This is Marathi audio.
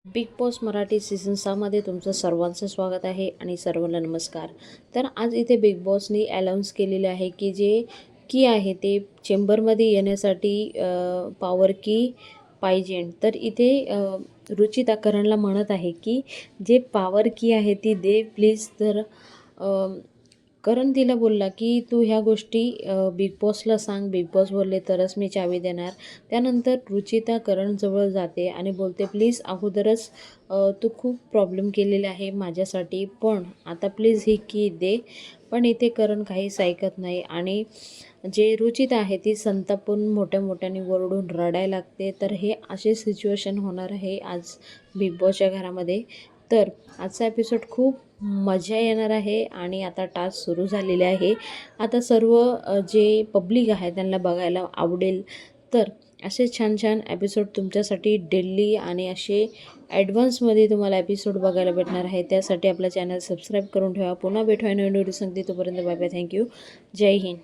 बिग बॉस मराठी सीझन 6मध्ये तुमचं सर्वांचं स्वागत आहे आणि सर्वांना नमस्कार. तर आज इथे बिग बॉसनी अनाऊन्स केलेले आहे की जे की आहे ते चेंबरमध्ये येण्यासाठी पॉवर की पाहिजे. तर इथे रुचिता करणला म्हणत आहे की जे पॉवर की आहे ती दे प्लीज. तर करण तिला बोलला की तू ह्या गोष्टी बिग बॉसला सांग. बिग बॉस बोलले तरच मी चावी देणार. त्यानंतर रुचिता करणजवळ जाते आणि बोलते प्लीज अगोदरच तू खूप प्रॉब्लेम केलेले आहे माझ्यासाठी, पण आता प्लीज ही की दे. पण इथे करण काहीच ऐकत नाही आणि जे रुचिता आहे ती संतापून मोठ्या मोठ्याने ओरडून रडायला लागते. तर हे असे सिच्युएशन होणार आहे आज बिग बॉसच्या घरामध्ये. तर आजचा एपिसोड खूप मजा येणार आहे आणि आता टास्क सुरू झालेले आहे. आता सर्व जे पब्लिक आहे त्यांना बघायला आवडेल. तर असे छान छान एपिसोड तुमच्यासाठी डेली आणि असे ॲडव्हान्समध्ये तुम्हाला एपिसोड बघायला भेटणार आहे. त्यासाठी आपला चॅनल सबस्क्राईब करून ठेवा. पुन्हा भेटूया नवीन व्हिडिओ सांगते. तोपर्यंत बाय बाय. थँक्यू. जय हिंद.